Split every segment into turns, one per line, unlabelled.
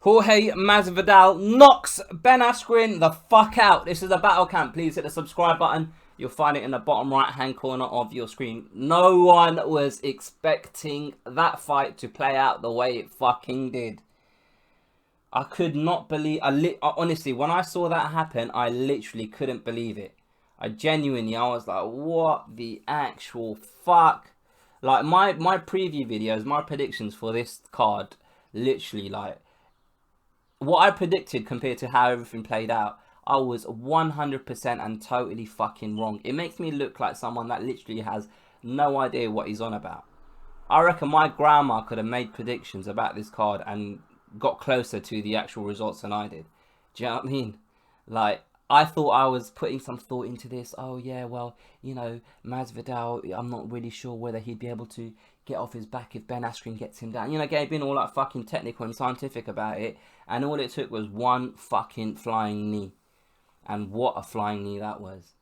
Jorge Masvidal knocks Ben Askren the fuck out. This is a battle camp. Please hit the subscribe button. You'll find it in the bottom right hand corner of your screen. No one was expecting that fight to play out the way it fucking did. I could not believe... honestly, when I saw that happen, I literally couldn't believe it. I was like, what the actual fuck? Like, my preview videos, my predictions for this card, literally, like, what I predicted compared to how everything played out, I was 100% and totally fucking wrong. It makes me look like someone that literally has no idea what he's on about. I reckon my grandma could have made predictions about this card and got closer to the actual results than I did. Do you know what I mean? Like, I thought I was putting some thought into this. Oh yeah, well, you know, Masvidal, I'm not really sure whether he'd be able to get off his back if Ben Askren gets him down. You know, being all like fucking technical and scientific about it. And all it took was one fucking flying knee. And what a flying knee that was.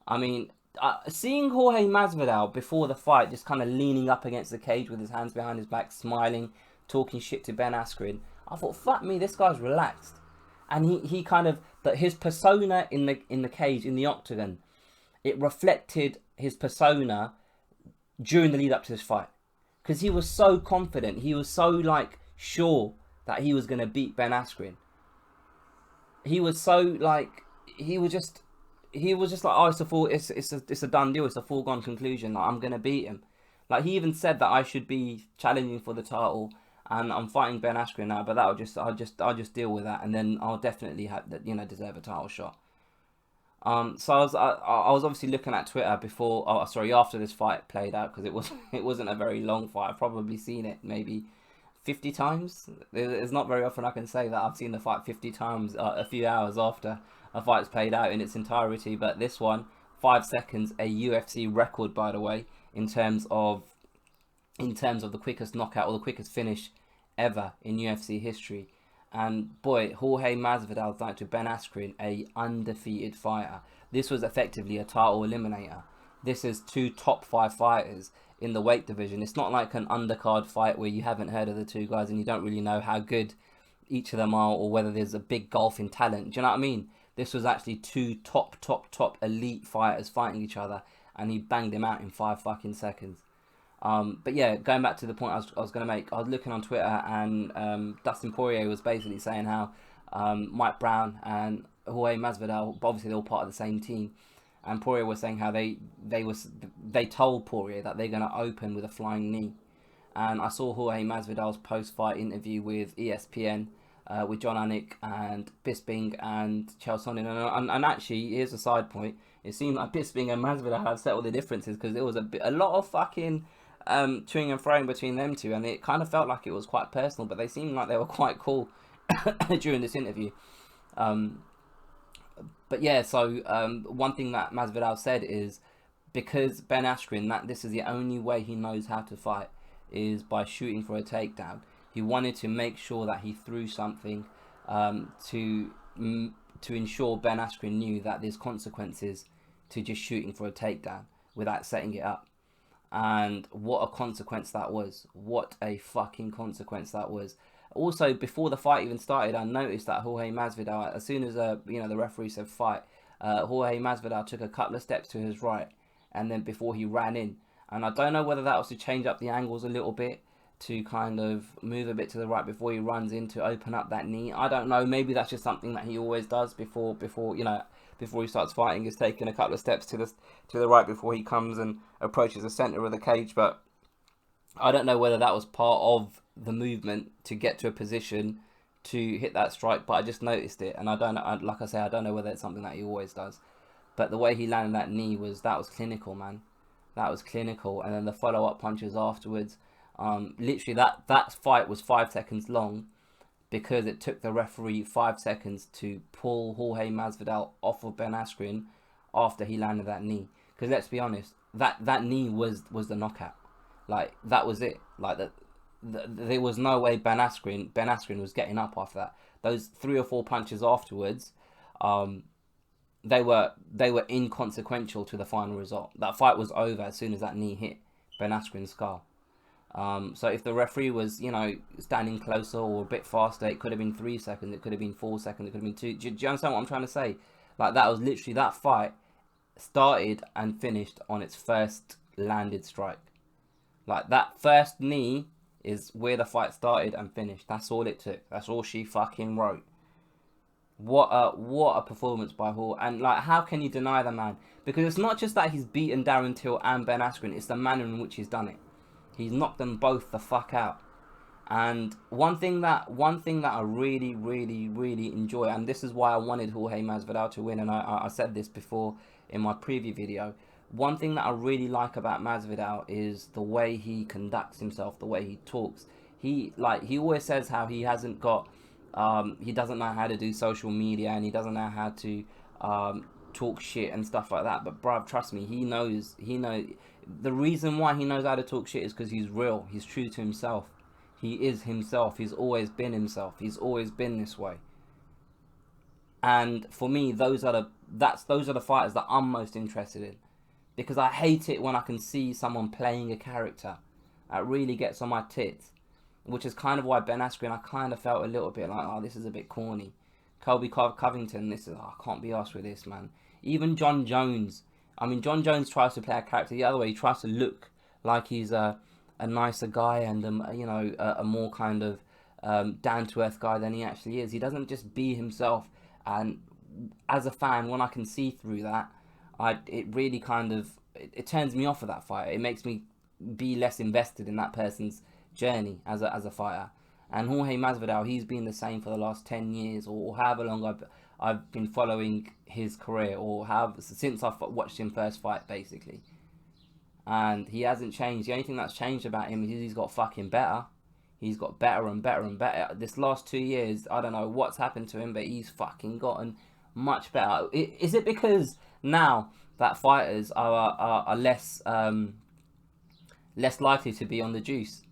I mean, seeing Jorge Masvidal before the fight just kind of leaning up against the cage with his hands behind his back, smiling, talking shit to Ben Askren, I thought, fuck me, this guy's relaxed. And he kind of, that his persona in the cage, in the octagon, it reflected his persona during the lead up to this fight. Because he was so confident, he was so like sure that he was going to beat Ben Askren. He was so like, he was just like, oh, it's a done deal, it's a foregone conclusion, like, I'm going to beat him. Like, he even said that I should be challenging for the title and I'm fighting Ben Askren now, but I'll just deal with that, and then I'll definitely have, deserve a title shot. So I was obviously looking at Twitter after this fight played out, because it wasn't a very long fight. I've probably seen it maybe 50 times. It's not very often I can say that I've seen the fight 50 times a few hours after a fight's played out in its entirety. But this one, 5 seconds, a UFC record, by the way, in terms of the quickest knockout or the quickest finish ever in UFC history. And boy, Jorge Masvidal done it to Ben Askren, a undefeated fighter. This was effectively a title eliminator. This is 2 top 5 fighters in the weight division. It's not like an undercard fight where you haven't heard of the two guys and you don't really know how good each of them are or whether there's a big gulf in talent. Do you know what I mean? This was actually 2 top elite fighters fighting each other, and he banged him out in 5 fucking seconds. But yeah, going back to the point I was going to make, I was looking on Twitter, and Dustin Poirier was basically saying how Mike Brown and Jorge Masvidal, obviously they're all part of the same team, and Poirier was saying how they told Poirier that they're going to open with a flying knee. And I saw Jorge Masvidal's post-fight interview with ESPN, with John Anik and Bisping and Chael Sonnen, and actually, here's a side point, it seemed like Bisping and Masvidal had settled the differences, because there was a lot of fucking toing and froing between them two, and it kind of felt like it was quite personal, but they seemed like they were quite cool during this interview. But yeah, so one thing that Masvidal said is, because Ben Askren, this is the only way he knows how to fight, is by shooting for a takedown. He wanted to make sure that he threw something to ensure Ben Askren knew that there's consequences to just shooting for a takedown without setting it up. And what a consequence that was. What a fucking consequence that was. Also, before the fight even started, I noticed that Jorge Masvidal, as soon as the referee said fight, Jorge Masvidal took a couple of steps to his right, and then before he ran in. And I don't know whether that was to change up the angles a little bit, to kind of move a bit to the right before he runs in to open up that knee. I don't know. Maybe that's just something that he always does before he starts fighting, is taking a couple of steps to the right before he comes and approaches the center of the cage. But I don't know whether that was part of the movement to get to a position to hit that strike. But I just noticed it, and I don't know. Like I say, I don't know whether it's something that he always does. But the way he landed that knee was clinical, man. That was clinical. And then the follow-up punches afterwards. Literally, that fight was 5 seconds long, because it took the referee 5 seconds to pull Jorge Masvidal off of Ben Askren after he landed that knee. Because let's be honest, that knee was the knockout. Like, that was it. Like, there was no way Ben Askren was getting up after that. Those 3 or 4 punches afterwards, they were inconsequential to the final result. That fight was over as soon as that knee hit Ben Askren's skull. So if the referee was, standing closer or a bit faster, it could have been 3 seconds, it could have been 4 seconds, it could have been 2. Do you understand what I'm trying to say? Like, that was literally, that fight started and finished on its first landed strike. Like, that first knee is where the fight started and finished. That's all it took. That's all she fucking wrote. What a performance by Hall. And, like, how can you deny the man? Because it's not just that he's beaten Darren Till and Ben Askren, it's the manner in which he's done it. He's knocked them both the fuck out. And one thing that I really, really, really enjoy, and this is why I wanted Jorge Masvidal to win, and I said this before in my preview video. One thing that I really like about Masvidal is the way he conducts himself, the way he talks. He always says how he hasn't got, he doesn't know how to do social media, and he doesn't know how to talk shit and stuff like that. But bruv, trust me, he knows. The reason why he knows how to talk shit is because he's real. He's true to himself. He is himself. He's always been himself. He's always been this way. And for me, those are the fighters that I'm most interested in, because I hate it when I can see someone playing a character. That really gets on my tits, which is kind of why Ben Askren, I kind of felt a little bit like, oh, this is a bit corny. Colby Covington, I can't be arsed with this, man. Even John Jones. I mean, John Jones tries to play a character the other way. He tries to look like he's a nicer guy and a more kind of down-to-earth guy than he actually is. He doesn't just be himself. And as a fan, when I can see through that, it really kind of it turns me off of that fighter. It makes me be less invested in that person's journey as a fighter. And Jorge Masvidal, he's been the same for the last 10 years or however long I've been following his career, or since I've watched him first fight, basically. And he hasn't changed. The only thing that's changed about him is he's got fucking better. He's got better and better and better. This last 2 years, I don't know what's happened to him, but he's fucking gotten much better. Is it because now that fighters are less likely to be on the juice?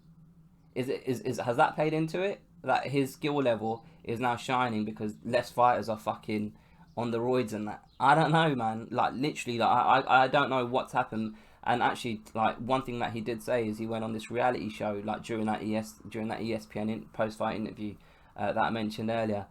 Has that played into it? That his skill level is now shining because less fighters are fucking on the roids and that. I don't know, man. Like, literally, like, I don't know what's happened. And actually, like, one thing that he did say is he went on this reality show, like, during that ESPN post-fight interview that I mentioned earlier.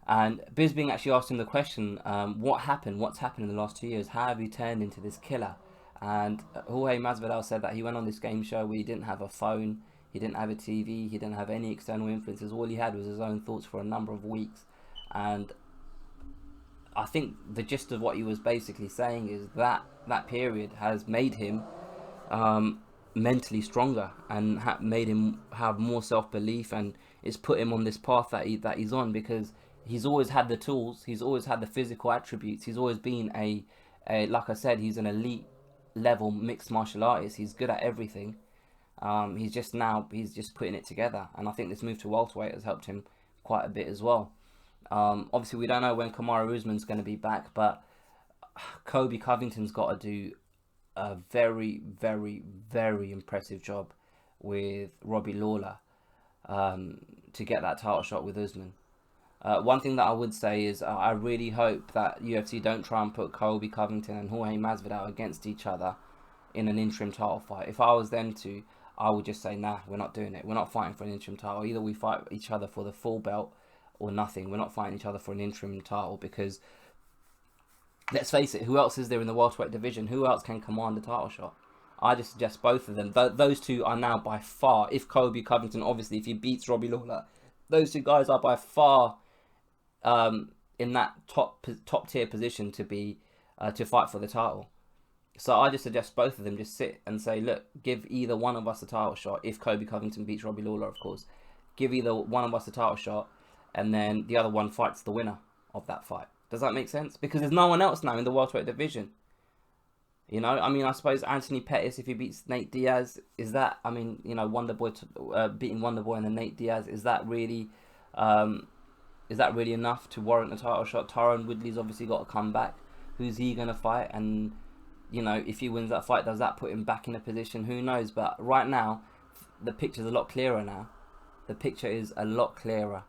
And Bisping actually asked him the question, what happened? What's happened in the last 2 years? How have you turned into this killer? And Jorge Masvidal said that he went on this game show where he didn't have a phone, he didn't have a TV, he didn't have any external influences. All he had was his own thoughts for a number of weeks. And I think the gist of what he was basically saying is that that period has made him mentally stronger and made him have more self-belief, and it's put him on this path that he's on, because he's always had the tools, he's always had the physical attributes, he's always been a like I said, he's an elite level mixed martial artist. He's good at everything. He's just putting it together, and I think this move to welterweight has helped him quite a bit as well. Obviously, we don't know when Kamaru Usman's going to be back, but Colby Covington's got to do a very, very, very impressive job with Robbie Lawler to get that title shot with Usman. One thing that I would say is I really hope that UFC don't try and put Colby Covington and Jorge Masvidal against each other in an interim title fight. If I was them two, I would just say, nah, we're not doing it. We're not fighting for an interim title. Either we fight each other for the full belt or nothing. We're not fighting each other for an interim title, because let's face it, who else is there in the welterweight division? Who else can command a title shot? I just suggest both of them. Those two are now by far, if Colby Covington, obviously, if he beats Robbie Lawler, those two guys are by far in that top tier position to be to fight for the title. So I just suggest both of them just sit and say, look, give either one of us a title shot. If Colby Covington beats Robbie Lawler, of course, give either one of us a title shot, and then the other one fights the winner of that fight. Does that make sense? Because there's no one else now in the welterweight division. You know, I mean, I suppose Anthony Pettis, if he beats Nate Diaz, is that, I mean, you know, Wonderboy beating Wonderboy and then Nate Diaz, is that really enough to warrant a title shot? Tyron Woodley's obviously got to come back. Who's he going to fight? And, you know, if he wins that fight, does that put him back in a position? Who knows? But right now, the picture's a lot clearer now. The picture is a lot clearer.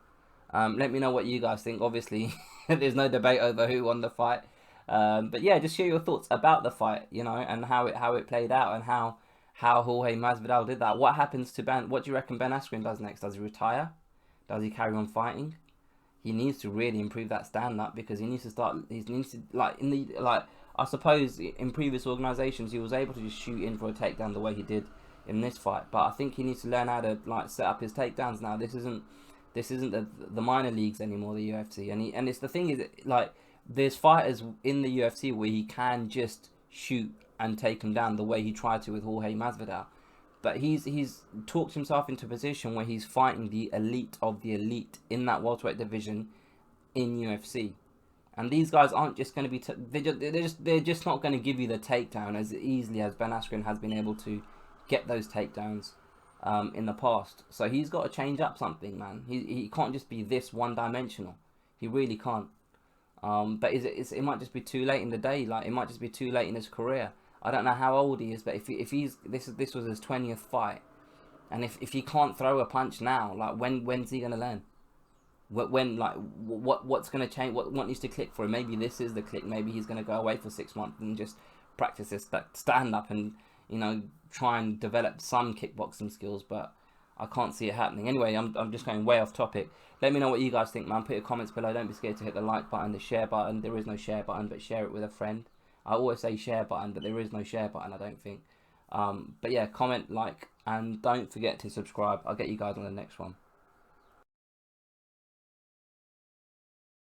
Let me know what you guys think. Obviously, there's no debate over who won the fight. But yeah, just share your thoughts about the fight, you know, and how it played out, and how how Jorge Masvidal did that. What happens to Ben? What do you reckon Ben Askren does next? Does he retire? Does he carry on fighting? He needs to really improve that stand-up, because he needs to start. He needs to, like, in the, like, I suppose in previous organisations he was able to just shoot in for a takedown the way he did in this fight. But I think he needs to learn how to, like, set up his takedowns now. This isn't the minor leagues anymore, the UFC. And it's the thing is, like, there's fighters in the UFC where he can just shoot and take him down the way he tried to with Jorge Masvidal. But he's talked himself into a position where he's fighting the elite of the elite in that welterweight division in UFC. And these guys aren't just going to be they're just not going to give you the takedown as easily as Ben Askren has been able to get those takedowns in the past. So he's got to change up something, man. He can't just be this one-dimensional. He really can't. But it might just be too late in the day. Like, it might just be too late in his career. I don't know how old he is, but if he's this was his 20th fight, and if he can't throw a punch now, like, when's he gonna learn? What's gonna change? What needs to click for him? Maybe this is the click. Maybe he's gonna go away for 6 months and just practice his stand up and, you know, try and develop some kickboxing skills. But I can't see it happening. Anyway, I'm just going way off topic. Let me know what you guys think, man. Put your comments below. Don't be scared to hit the like button, the share button. There is no share button, but share it with a friend. I always say share button, but there is no share button, I don't think. But yeah, comment, like, and don't forget to subscribe. I'll get you guys on the next one.